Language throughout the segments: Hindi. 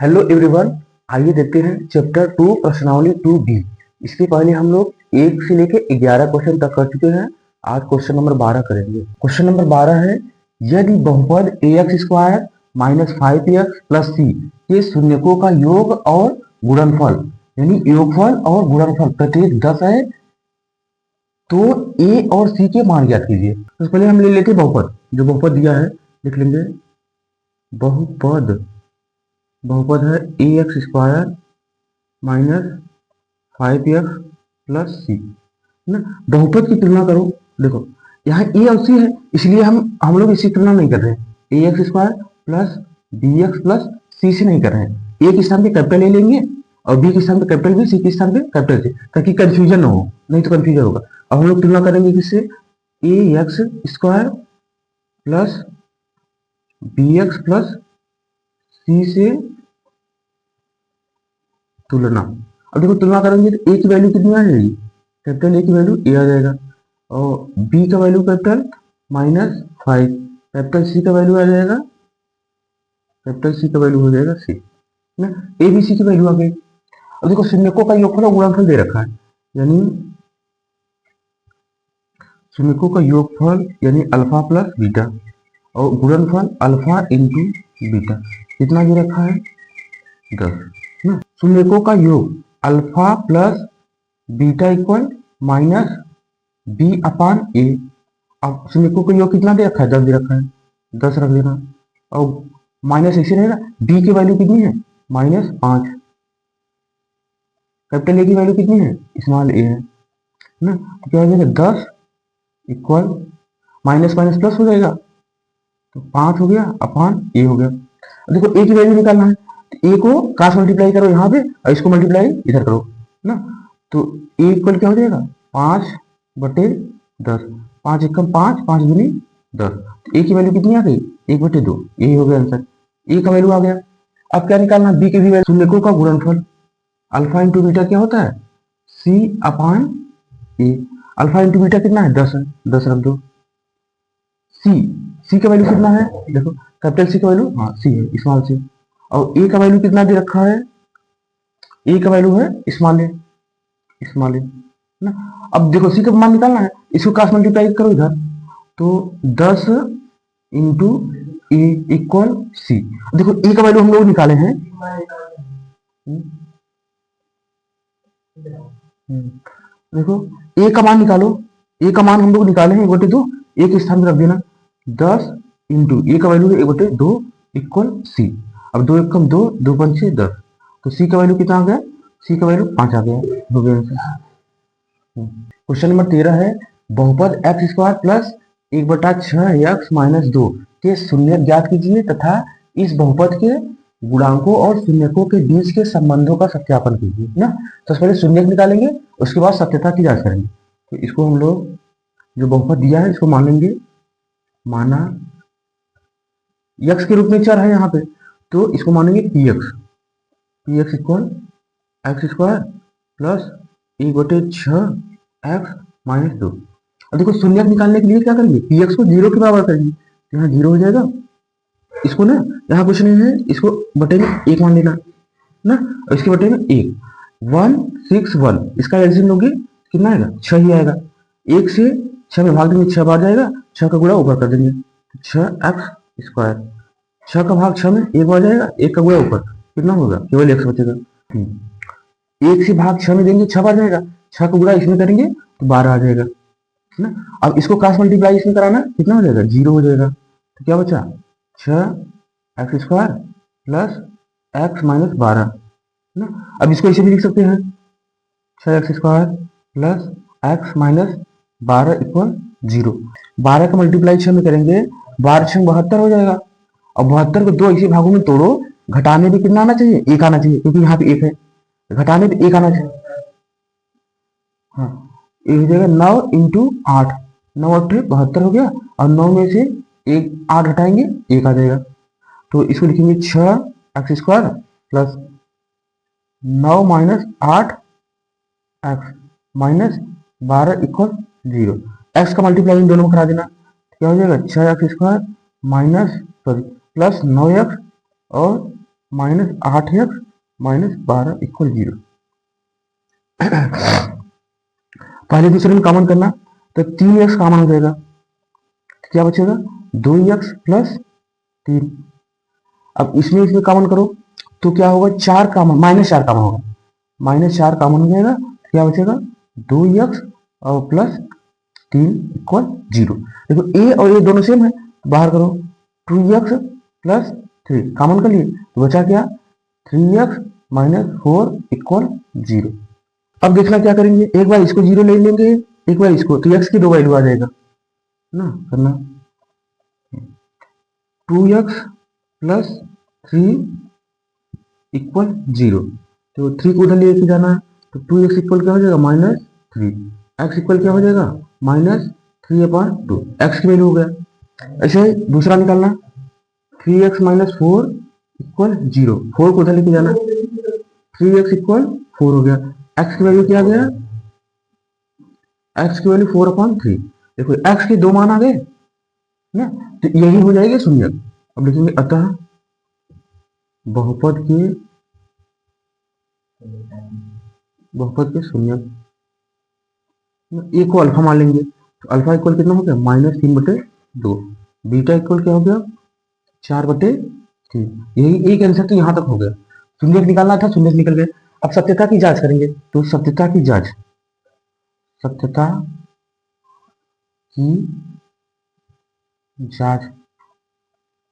हेलो एवरीवन, आइए देखते हैं चैप्टर 2 प्रश्नावली 2B। इसके पहले हम लोग 1 से लेके 11 क्वेश्चन तक कर चुके हैं। आज क्वेश्चन नंबर 12 करेंगे। क्वेश्चन नंबर 12 है, यदि बहुपद ax² minus 5x plus c के शून्यकों का योग और गुणनफल यानी योगफल और गुणनफल प्रत्येक 10 है तो a और c के मान ज्ञात कीजिए। तो पहले हम ले लेते हैं बहुपद। जो बहुपद दिया है लिख लेंगे। बहुपद है ax² minus 5x plus c ना। बहुपद की तुलना करो। देखो यहाँ a और c है, इसलिए हम लोग इसकी तुलना नहीं कर रहे हैं। ax² plus bx plus c से नहीं कर रहे हैं। a के स्थान पे कैपिटल ए लेंगे और b के स्थान पे कैपिटल बी, c के स्थान पे कैपिटल सी, ताकि कंफ्यूजन ना हो, नहीं तो कंफ्यूजन होगा। अब हम लोग तुलना करेंगे किससे? ax² plus bx plus c से तुलना। अब देखो तुलना करेंगे तो a की वैल्यू कितनी आ जाएगी? कैपिटल a की वैल्यू a आ जाएगा और b का वैल्यू कैपिटल -5, कैपिटल c का वैल्यू आ जाएगा, कैपिटल c का वैल्यू हो जाएगा c ना। a b c की वैल्यू आ गई। अब देखो शून्यकों का योगफल और गुणनफल दे रखा है, यानी शून्यकों का योगफल यानी अल्फा प्लस बीटा और गुणनफल अल्फा इंटू बीटा कितना दे रखा है? 10 ना। शून्यकों का योग alpha plus beta equal minus B upon A. अब शून्यकों का योग कितना दे रखा है? 10 दे रखा है, 10 रख देना और माइनस ऐसे रहेगा। बी की वैल्यू कितनी है? -5। कैपिटल ए की वैल्यू कितनी है? स्मॉल ए है ना। तो क्या हो जाएगा? 10 इक्वल माइनस माइनस प्लस हो जाएगा, तो 5 हो गया अपान ए हो गया। अब देखो ए की वैल्यू निकालना है, ए को क्रॉस मल्टीप्लाई करो यहाँ पे और इसको मल्टीप्लाई इधर करो ना। तो ए इक्वल क्या हो जाएगा? 5/10। 5 एकम 5, 5 दूनी 10। ए की वैल्यू कितनी आ गई? 1/2। यही हो गया आंसर, ए का वैल्यू आ गया। अब क्या निकालना? बी की भी वैल्यू। शून्यकों का गुणनफल अल्फा इंटू बीटा क्या होता है? सी अपान ए। अल्फा इंटू बीटा कितना है? 10 है, 10 रख दो। सी का वैल्यू कितना है? देखो कैपिटल सी का वैल्यू, हाँ सी है, स्मॉल सी। और ए का वैल्यू कितना दे रखा है? ए का वैल्यू है स्मॉल ए, स्मॉल ए ना। अब देखो सी का मान निकालना है, इसको क्रॉस मल्टीप्लाई करो इधर, तो 10 इंटू ए इक्वल सी। देखो ए का वैल्यू हम लोग निकाले हैं। देखो ए का मान निकालो। ए का मान हम लोग निकाले हैं 1/2। ए के स्थान पर रख देना 10 इंटू ए का वैल्यू है 1/2 इक्वल सी। अब 2 एकम 2, 2 पंचे 10, तो सी का वैल्यू कितना आ गया? सी का वैल्यू 5 आ गया। हो गया आंसर। क्वेश्चन नंबर 13 है, बहुपद x² प्लस 1/6x माइनस 2 के शून्यक ज्ञात कीजिए तथा इस बहुपद के गुणांकों और शून्यकों के बीच के संबंधों का सत्यापन कीजिए ना। तो पहले शून्यक निकालेंगे, उसके बाद सत्यता की जांच करेंगे। तो इसको हम लोग जो बहुपद दिया है इसको मान लेंगे, माना x के रूप में चर है यहाँ पे, तो इसको मानेंगे px equal x² plus 1/6x minus 2। और देखो शून्यक निकालने के लिए क्या करेंगे? px को 0 के बराबर करेंगे, तो यहाँ 0 हो जाएगा। इसको ना यहाँ कुछ नहीं है, इसको बटे में 1 मान लेना ना, और इसके बटे में 1 161। इसका एलसीएम लोगे कितना आएगा? 6 ही आएगा। 1 से 6 में भाग देंगे, 6 बार जाएगा, 6 का गुणा ऊपर कर देंगे, 6x²। 6 का भाग 6 में 1 बार जाएगा, 1 का गुणा ऊपर, कितना होगा? केवल x बचेगा। 1 से भाग 6 में देंगे, 6 बार जाएगा, 6 का गुणा इसमें करेंगे तो 12 आ जाएगा ना। अब इसको क्रॉस मल्टीप्लाई इसमें कराना, कितना हो जाएगा? 0 हो जाएगा। तो क्या बचा? 6x² प्लस x माइनस 12 ना। अब इसको इसे भी लिख सकते हैं, 6x² plus x minus 12 equal 0। 12 का मल्टीप्लाई 6 में करेंगे, 12 6 72 हो जाएगा। और 72 को 2 इसी भागों में तोड़ो, घटाने पे कितना आना चाहिए? 1 आना चाहिए, क्योंकि यहाँ पे 1 है, घटाने पे 1 आना चाहिए। हाँ, ये हो जाएगा 9 इंटू 8, 9 8 72 हो गया, और 9 में से 8 हटाएंगे 1 आ जाएगा। तो इसको लिखेंगे 6x² plus 9 minus 8 x minus 12 equal 0। x का मल्टीप्लाई इन दोनों में करा देना, क्या हो जाएगा? 6x² माइनस प्लस 9x और माइनस 8x माइनस 12 इक्वल 0। पहले दूसरे में कॉमन करना, तो 3x कॉमन हो जाएगा, तो क्या बचेगा 2x प्लस 3। अब इसमें कॉमन करो तो क्या होगा, 4 कॉमन, -4 कॉमन होगा, -4 कॉमन हो जाएगा, तो क्या बचेगा 2x और प्लस 3 इक्वल 0। देखो a और a दोनों सेम है, तो बाहर करो 2x प्लस 3 कॉमन कर लिए, तो बचा क्या 3x माइनस 4 इक्वल 0। अब देखना क्या करेंगे, एक बार इसको 0 ले लेंगे, एक बार इसको, तो x की 2 वैल्यू आ जाएगा ना, करना 2x प्लस 3 इक्वल 0। तो 3 को उधर लेके जाना है, तो 2x इक्वल क्या हो जाएगा -3, x इक्वल क्या हो जाएगा -3/2, x की वैल्यू हो गया। ऐसे ही दूसरा निकालना, 3x माइनस 4 इक्वल 0, 4 को उधर लेके जाना, 3x इक्वल 4 हो गया, x की वैल्यू क्या आ गया, x की वैल्यू 4/3। देखो x के 2 मान आ गए ना, तो यही हो जाएगा शून्यक। अब लिखेंगे अतः बहुपद के शून्यक, ए को अल्फा मान लेंगे, तो अल्फा इक्वल कितना हो गया -3/2, बीटा इक्वल क्या हो गया 4/3। यही एक आंसर तो यहाँ तक हो गया, शून्यक निकालना था, शून्यक निकल गए। अब सत्यता की जांच करेंगे, तो सत्यता की जांच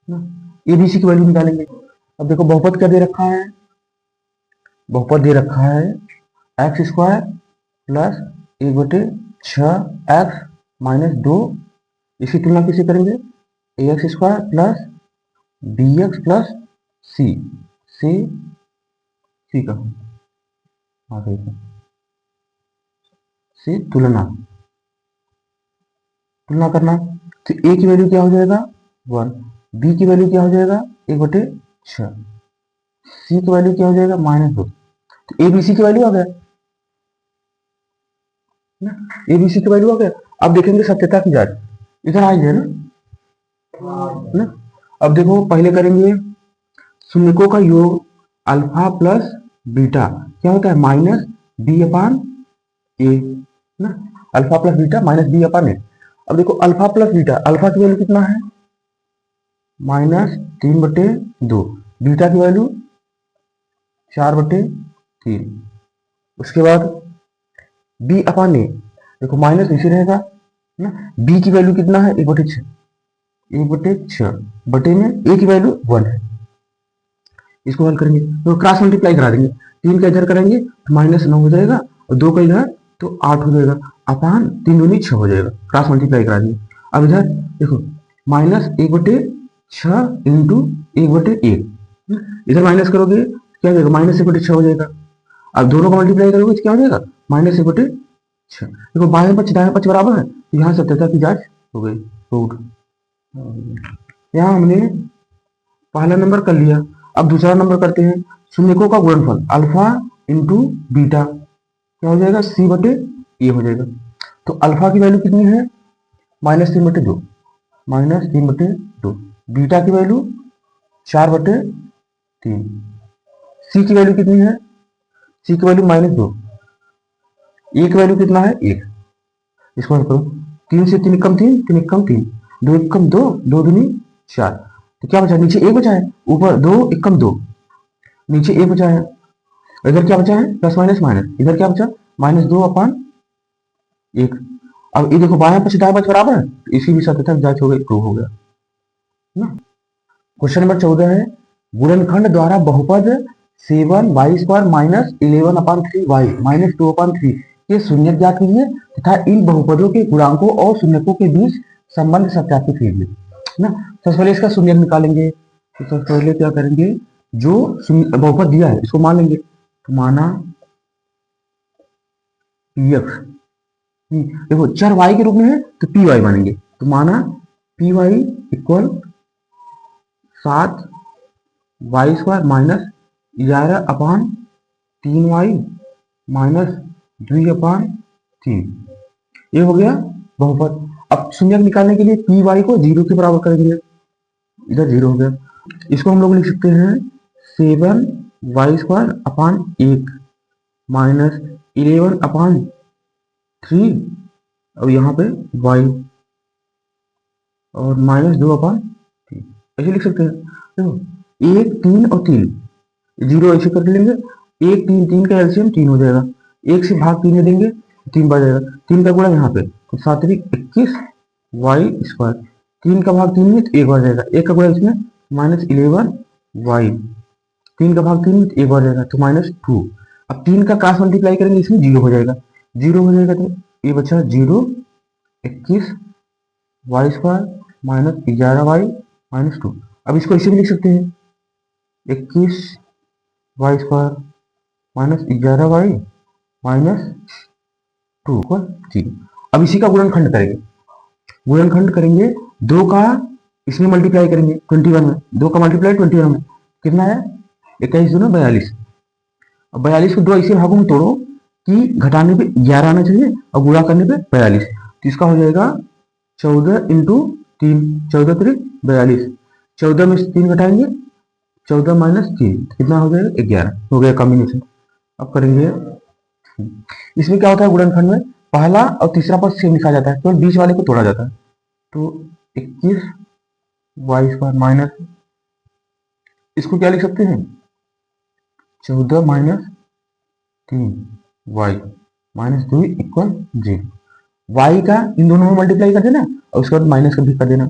ना, एबीसी की वैल्यू निकालेंगे। अब देखो बहुपद क्या दे रखा है, बहुपद दे रखा है x² प्लस 1/6 x माइनस 2, इसकी तुलना किसे करेंगे ax² plus bx plus c का से तुलना करना, तो a की वैल्यू क्या हो जाएगा 1, b की वैल्यू क्या हो जाएगा 1/6, c की वैल्यू क्या हो जाएगा -2, तो abc की वैल्यू आ गया ना, abc की वैल्यू आ गया। अब देखेंगे सत्यता की जांच, इधर आ जाए ना। अब देखो पहले करेंगे शून्यकों का योग अल्फा प्लस बीटा क्या होता है -b/a ना, अल्फा प्लस बीटा -b/a। अब देखो अल्फा प्लस बीटा, अल्फा की वैल्यू कितना है -3/2, बीटा की वैल्यू 4/3। उसके बाद b/a, देखो माइनस नीचे रहेगा ना, b की वैल्यू कितना है 1/6, 1/6 बटे में a की वैल्यू 1 है, इसको हल करेंगे तो क्रॉस मल्टीप्लाई करा देंगे, 3 का इधर करेंगे तो -9 हो जाएगा, और 2 का इधर तो 8 हो जाएगा, अपान 3 दूनी 6 हो जाएगा, क्रॉस मल्टीप्लाई करा देंगे। अब इधर देखो -1/6 इंटू 1/1, इधर माइनस करोगे क्या हो जाएगा -1/6 हो जाएगा। अब दोनों का मल्टीप्लाई करोगे तो क्या हो जाएगा -1/6। देखो बाएं पक्ष दाएं पक्ष बराबर है, यहाँ सत्यता की जांच हो गई, प्रूव्ड। यहाँ हमने पहला नंबर कर लिया, अब दूसरा नंबर करते हैं, शून्यकों का गुणनफल अल्फा इंटू बीटा क्या हो जाएगा c/a हो जाएगा। तो अल्फा की वैल्यू कितनी है -3/2, -3/2, बीटा की वैल्यू 4/3, c की वैल्यू कितनी है, c की वैल्यू -2, a की वैल्यू कितना है 1, इसको हल करो, 3 से 3 कम 3, 3 कम 3, 2 कम 2, 2 दूनी 4, तो क्या बचा नीचे 1 बचा है, ऊपर 2 1 कम 2, नीचे 1 बचा है, इधर क्या बचा है प्लस माइनस माइनस, इधर क्या बचा -2/1। अब ये देखो बाएं पक्ष दाएं पक्ष बराबर है, तो इसी भी सत्यता की जांच हो गई, प्रूव हो गया ना। क्वेश्चन नंबर 14 है, गुणनखंड द्वारा बहुपद 7y² माइनस 11/3y माइनस 2/3 के शून्यक ज्ञात कीजिए तथा इन बहुपदों के गुणांकों और शून्यकों के बीच संबंध सत्यापित कीजिए ना। सबसे पहले इसका शून्यक निकालेंगे, तो सबसे पहले क्या करेंगे, जो बहुपद दिया है इसको मान लेंगे, तो माना px, देखो चर y के रूप में है तो py मानेंगे, तो माना py equal 7y² minus 11/3y minus 2/3, ये हो गया बहुपद। अब शून्यक निकालने के लिए py को 0 के बराबर करेंगे, इधर 0 हो गया, इसको हम लोग लिख सकते हैं 7y² अपान 1 माइनस 11 अपान 3 और यहाँ पे y और माइनस 2 अपान 3 ऐसे लिख सकते हैं। देखो 1 3 और 3 जीरो ऐसे कर लेंगे, 1 3 3 का एलसीएम 3 हो जाएगा, 1 से भाग 3 में देंगे 3 बढ़ जाएगा, 3 का गुणा यहाँ पे तो 7 21y², 3 का भाग 3 में तो 1 बढ़ जाएगा, 1 का गुणा इसमें माइनस 11y, 3 का भाग 3 में तो 1 बढ़ जाएगा तो -2। अब 3 का क्रॉस मल्टीप्लाई करेंगे इसमें 0 हो जाएगा, 0 हो जाएगा तो ये बचा 0 21y² माइनस 11y माइनस 2। अब इसको इसे भी लिख सकते हैं 21y² माइनस 11y माइनस 2 को 0। अब इसी का गुणनखंड करेंगे, गुणनखंड करेंगे 2 का इसमें मल्टीप्लाई करेंगे 21 में, 2 का मल्टीप्लाई 21 में कितना है 21 दूना 42। अब 42 को 2 ऐसे भागों में तोड़ो कि घटाने पे 11 आना चाहिए और गुणा करने पे 42, तो इसका हो जाएगा 14 इंटू 3, 14 3 42, 14 में से 3 घटाएंगे 14 माइनस 3 कितना हो जाएगा 11, हो गया कॉम्बिनेशन। अब करेंगे इसमें क्या होता है गुणनखंड में पहला और तीसरा पद सेम लिखा जाता है, केवल बीच वाले को तोड़ा जाता है, तो 21y² माइनस इसको क्या लिख सकते हैं 14 minus 3y minus 2 equal 0। y का इन दोनों में मल्टीप्लाई कर देना और उसके बाद माइनस का भी कर देना,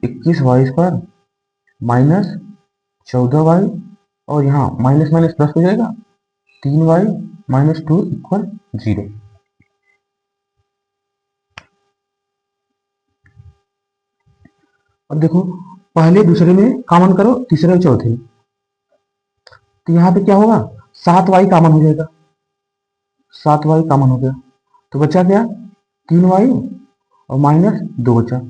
21y² माइनस 14y और यहाँ माइनस माइनस प्लस हो जाएगा 3y माइनस 2 इक्वल 0। अब देखो पहले दूसरे में कॉमन करो, तीसरे और चौथे में, तो यहाँ पे क्या होगा 7y कॉमन हो जाएगा, 7y कॉमन हो गया तो बचा क्या 3y और माइनस 2 बचा।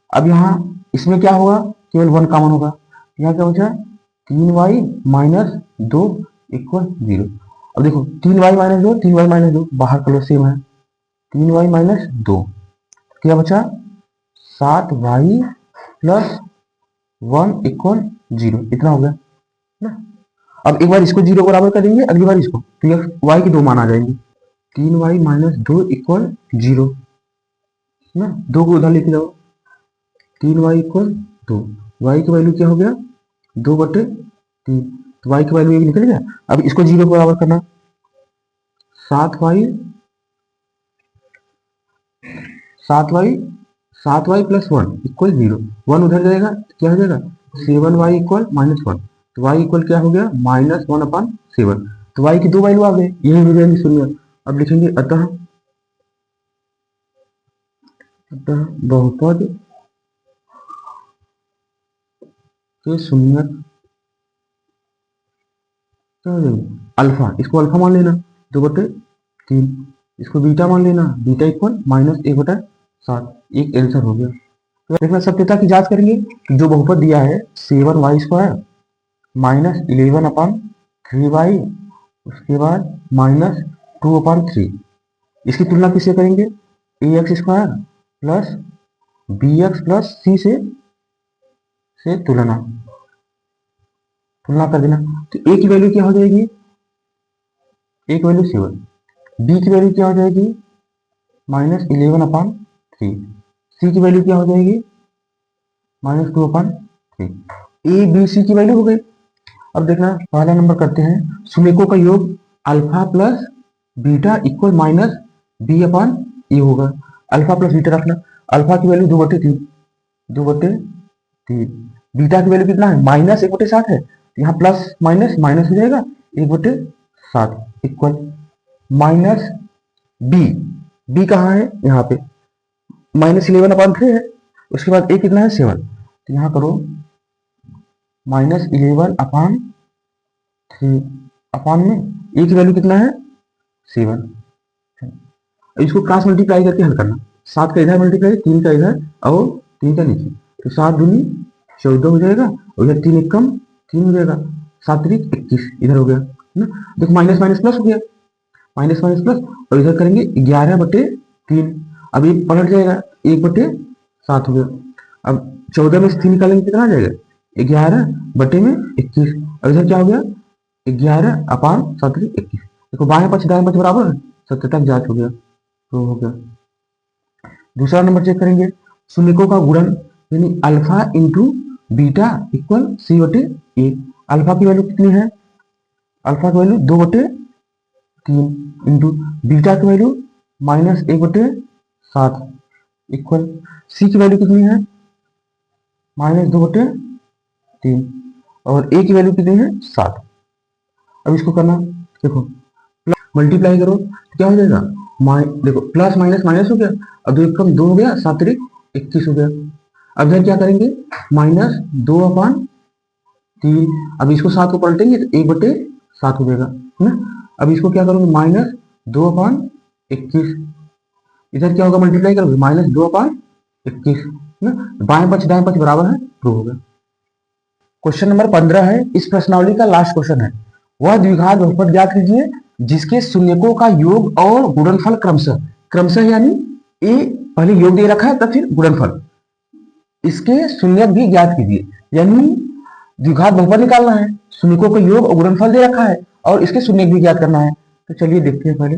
अब यहाँ इसमें क्या होगा केवल 1 कॉमन होगा, यहाँ क्या बचा 3y माइनस 2 इक्वल 0। अब देखो 3y माइनस 2 3y माइनस 2 बाहर कर लो सेम है, 3y माइनस 2 क्या बचा 7y प्लस 1 इक्वल 0, इतना हो गया ना। अब एक बार इसको 0 बराबर कर देंगे, अगली बार इसको, तो यह y के 2 मान आ जाएंगे, 3y माइनस 2 इक्वल 0 ना, 2 को उधर लेके जाओ 3y इक्वल 2, y की वैल्यू क्या हो गया 2/3, तो y की वैल्यू एक निकल गया। अब इसको 0 को बराबर करना 7y प्लस 1 इक्वल 0, 1 उधर जाएगा क्या हो जाएगा 7y इक्वल -1, तो y इक्वल क्या हो गया -1/7, तो y की 2 वैल्यू आ गए, यही हो जाएंगे शून्य। अब लिखेंगे अतः बहुपद के शून्य क्या हो जाएगा अल्फा, इसको अल्फा मान लेना 2/3, इसको बीटा मान लेना, बीटा इक्वल -1/7, एक आंसर हो गया। तो देखना सत्यता की जांच करेंगे, जो बहुपद दिया है 7y² माइनस 11/3y उसके बाद माइनस 2/3, इसकी तुलना किससे करेंगे ax² plus bx plus c से तुलना कर देना, तो a की वैल्यू क्या हो जाएगी, a की वैल्यू 7, b की वैल्यू क्या हो जाएगी -11/3, c की वैल्यू क्या हो जाएगी -2/3, a b c की वैल्यू हो गई। अब देखना पहला नंबर करते हैं, सुमेकों का योग alpha plus beta equal minus b/a होगा, अल्फा प्लस बीटा रखना, अल्फा की वैल्यू 2/3, बीटा की वैल्यू कितना है -1/7 है, यहाँ प्लस माइनस माइनस हो जाएगा 1/7 इक्वल माइनस बी कहाँ है यहाँ पे -11/3 है, उसके बाद a कितना है 7, तो यहाँ करो -11/3 अपान में a की वैल्यू कितना है 7, इसको क्रॉस मल्टीप्लाई करके हल करना, 7 का इधर मल्टीप्लाई 3 का इधर और 3 का नीचे, तो 7 दूनी 14 हो जाएगा और इधर 3 एक कम 3 हो जाएगा, 7 3 21 इधर हो गया ना। देखो माइनस माइनस प्लस हो गया, माइनस माइनस प्लस, और इधर करेंगे 11/3, अब ये पलट जाएगा 1/7 हो गया। अब 14 में से 3 निकालेंगे कितना आ जाएगा 11/21। अब इधर क्या हो गया 11/17 21। देखो बाएं पक्ष दाएं पक्ष बराबर है, 70 तक जांच हो गया तो हो गया। दूसरा नंबर चेक करेंगे, शून्यकों का गुणन यानी alpha into beta equal C/A। Alpha की वैल्यू कितनी है, अल्फा की वैल्यू 2/3 इंटू बीटा की वैल्यू -1/7 इक्वल सी की वैल्यू कितनी है -2/3 और ए की वैल्यू कितनी है 7। अब इसको करना, देखो मल्टीप्लाई करो तो क्या हो जाएगा, देखो प्लस माइनस माइनस हो गया, अब 2 एकम 2 हो गया, 7 त्रिक 21 हो गया। अब इधर क्या करेंगे -2/3, अब इसको 7 को पलटेंगे तो 1/7 हो जाएगा है ना। अब इसको क्या करोगे -2/21, इधर क्या होगा मल्टीप्लाई करोगे -2/21 ना, बाएं पक्ष दाएं पक्ष बराबर है, प्रूव हो गया। क्वेश्चन नंबर 15 है, इस प्रश्नावली का लास्ट क्वेश्चन है, वह द्विघात बहुपद ज्ञात कीजिए जिसके शून्यकों का योग और गुणनफल क्रमशः क्रमशः यानी ए पहले योग दे रखा है तब फिर गुणनफल, इसके शून्यक भी ज्ञात कीजिए, यानी द्विघात बहुपद निकालना है, शून्यकों का योग और गुणनफल दे रखा है और इसके शून्यक भी ज्ञात करना है। तो चलिए देखते हैं पहले,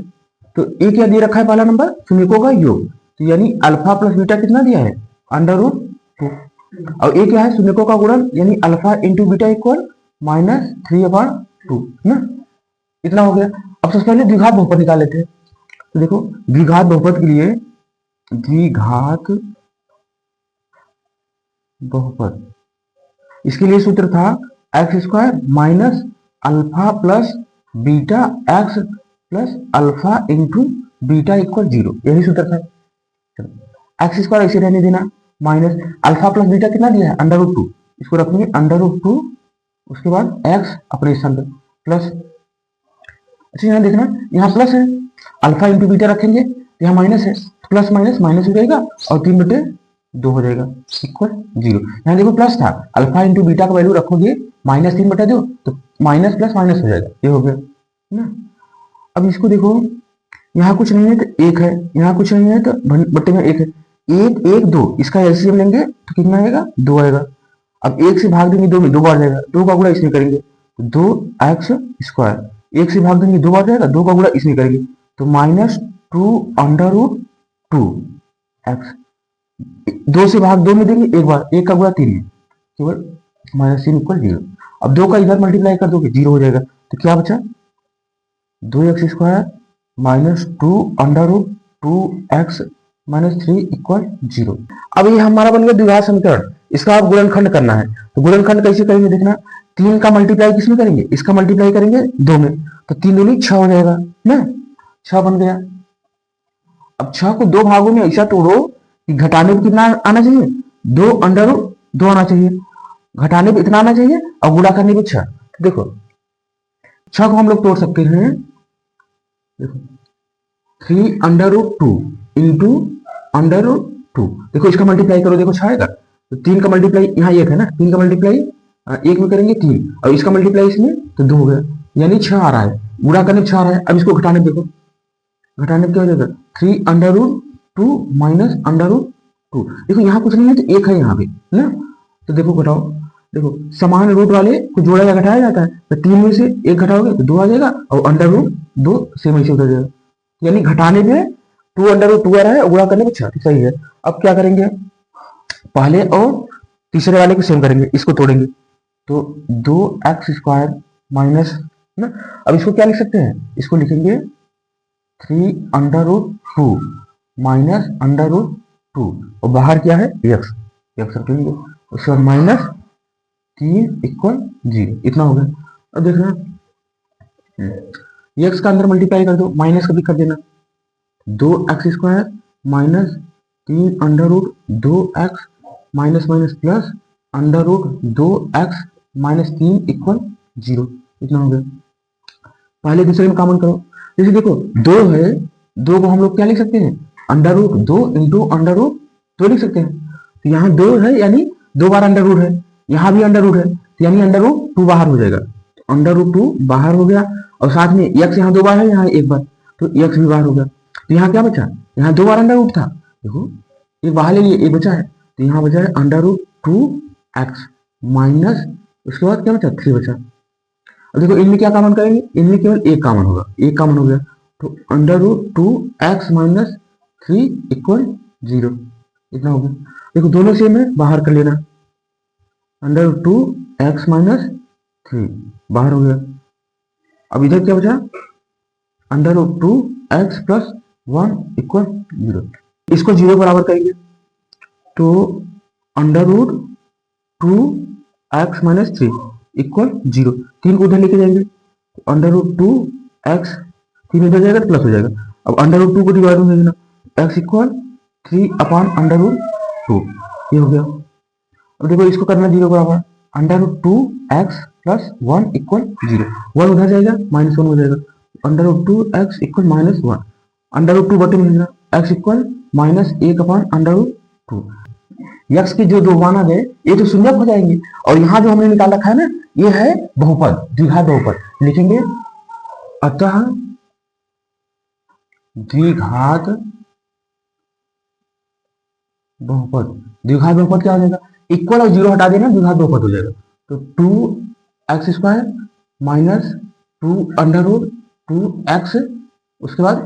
तो ए क्या दे रखा है, पहला नंबर शून्यकों का योग, तो यानी अल्फा प्लस बीटा कितना दिया है √2, और ए क्या है शून्यकों का गुणन यानी अल्फा इंटू बीटा इक्वल -3/2 ना, इतना हो गया। अब सबसे पहले द्विघात बहुपद निकाल लेते हैं, तो देखो द्विघात बहुपद के लिए, द्विघात बहुपद इसके लिए सूत्र था x² minus alpha plus beta x plus alpha into beta equal 0, यही सूत्र था। x² ऐसे रहने देना, माइनस अल्फा प्लस बीटा कितना दिया है √2, इसको रखेंगे √2, उसके बाद x अपने स्थान पर प्लस, अच्छा यहाँ देखना यहाँ प्लस है, अल्फा इंटू बीटा रखेंगे यहाँ माइनस है, प्लस माइनस माइनस हो जाएगा और 3/2 हो जाएगा इक्वल 0। यहाँ देखो प्लस था, अल्फा इंटू बीटा का वैल्यू रखोगे -3/2 तो माइनस प्लस माइनस हो जाएगा, ये हो गया ना। अब इसको देखो यहाँ कुछ नहीं है तो 1 है, यहाँ कुछ नहीं है तो बट्टे में 1 है, 1 1 2, इसका एलसीएम लेंगे तो कितना आएगा 2 आएगा। अब 1 से भाग देंगे 2 में 2 बार जाएगा, 2 का गुणा इसमें करेंगे तो 2x², 1 से भाग देंगे 2 बार जाएगा, 2 का गुणा इसमें करेंगे तो -2√2x, 2 से भाग 2 में देंगे एक बार, 1 का गुणा 3 में, केवल -3 इक्वल 0। अब 2 का इधर मल्टीप्लाई कर दोगे 0 हो जाएगा, तो क्या बचा 2x² minus 2√2x minus 3 equal 0। अब ये हमारा बन गया द्विघात समीकरण, इसका आप गुणनखंड करना है, तो गुणनखंड कैसे करेंगे देखना, 3 का मल्टीप्लाई किसमें करेंगे, इसका मल्टीप्लाई करेंगे 2 में, तो 3 दूनी 6 हो जाएगा ना, 6 बन गया। अब 6 को 2 भागों में ऐसा तोड़ो कि घटाने पे कितना आना चाहिए 2√2 आना चाहिए, घटाने पे इतना आना चाहिए और गुणा करने पे 6। तो देखो 6 को हम लोग तोड़ सकते हैं, देखो 3√2 इंटू √2, देखो इसका मल्टीप्लाई करो, देखो 6 आएगा, तो 3 का मल्टीप्लाई यहाँ 1 है ना, 3 का मल्टीप्लाई 1 में करेंगे 3 और इसका मल्टीप्लाई इसमें तो 2 हो गया, यानी 6 आ रहा है, गुणा करने 6 आ रहा है। अब इसको घटाने देखो, घटाने क्या हो जाएगा 3√2 माइनस √2, देखो यहाँ कुछ नहीं है तो 1 है यहाँ पे ना, तो देखो घटाओ, देखो समान रूट वाले को जोड़ा या घटाया जाता है, तो 3 में से 1 घटाओगे तो 2 आ जाएगा और √2 सेम ऐसे उतर जाएगा, यानी घटाने में 2√2 आ रहा है और गुणा करने में 6, सही है। अब क्या करेंगे, पहले और तीसरे वाले को सेम करेंगे, इसको तोड़ेंगे तो 2x² माइनस ना, अब इसको क्या लिख सकते हैं, इसको लिखेंगे 3√2 माइनस √2 और बाहर क्या है x रख लेंगे, उसके बाद माइनस 3 इक्वल 0, इतना हो गया। अब देखना x का अंदर मल्टीप्लाई कर दो, माइनस कभी कर देना, 2x² minus 3√2x minus minus plus √2x minus 3 equal 0, इतना हो गया। पहले दूसरे में कॉमन करो, जैसे देखो 2 है, 2 को हम लोग क्या लिख सकते हैं √2 इंटू √2 लिख सकते हैं, तो यहाँ 2 है यानी 2 बार अंडर है, यहाँ भी अंडर है यानी √2 बाहर हो जाएगा, तो √2 बाहर हो गया और साथ में x यहाँ 2 बार है, यहाँ 1 बार, तो x भी बाहर हो गया, तो यहाँ क्या बचा, यहाँ 2 बार अंडर था, देखो एक बाहर ले लिए, एक बचा है, तो यहाँ बचा है √2x माइनस उसके बाद क्या बचा, 3 बचा। अब देखो इनमें क्या कॉमन करेंगे, इनमें केवल एक कॉमन होगा, एक कॉमन हो गया, तो √2x माइनस 3 इक्वल 0, इतना हो गया। देखो दोनों सेम है, बाहर कर लेना, √2x माइनस 3 बाहर हो गया। अब इधर क्या बचा, √2x प्लस 1 इक्वल 0, इसको 0 बराबर करेंगे तो √2x माइनस 3 इक्वल 0, 3 को उधर लेके जाएंगे, √2x 3 उधर जाएगा तो प्लस हो जाएगा। अब √2 को डिवाइड में देना, x इक्वल 3/√2, ये हो गया। अब देखो इसको करना 0 बराबर, √2x प्लस 1 इक्वल 0, 1 उधर जाएगा -1 हो जाएगा, √2x इक्वल -1, √2 बटे में देना, x इक्वल -1/√2। यक्स के जो दो मान आ गए ये तो शून्यक हो जाएंगे, और यहाँ जो हमने निकाल रखा है ना ये है बहुपद, द्विघात बहुपद, लिखेंगे अतः द्विघात बहुपद। द्विघात बहुपद क्या हो जाएगा, इक्वल और 0 हटा देना, द्विघात बहुपद हो जाएगा, तो 2x² माइनस 2√2x उसके बाद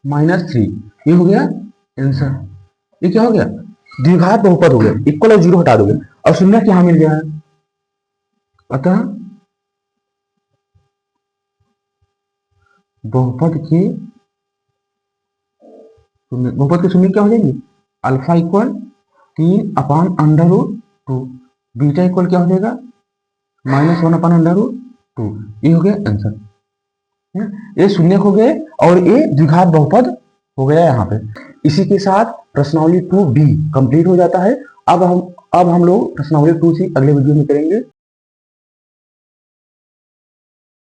-3, ये हो गया आंसर। ये क्या हो गया, द्विघात बहुपद हो गया, इक्वल और 0 हटा दोगे और शून्य यहाँ मिल गया है। अतः बहुपद के शून्य क्या हो जाएंगे, अल्फा इक्वल 3/√2, बीटा इक्वल क्या हो जाएगा -1/√2, ये हो गया आंसर। ये शून्य हो गए और ये द्विघात बहुपद हो गया यहाँ पे। इसी के साथ प्रश्नावली 2B कंप्लीट हो जाता है। अब हम लोग प्रश्नावली 2C अगले वीडियो में करेंगे।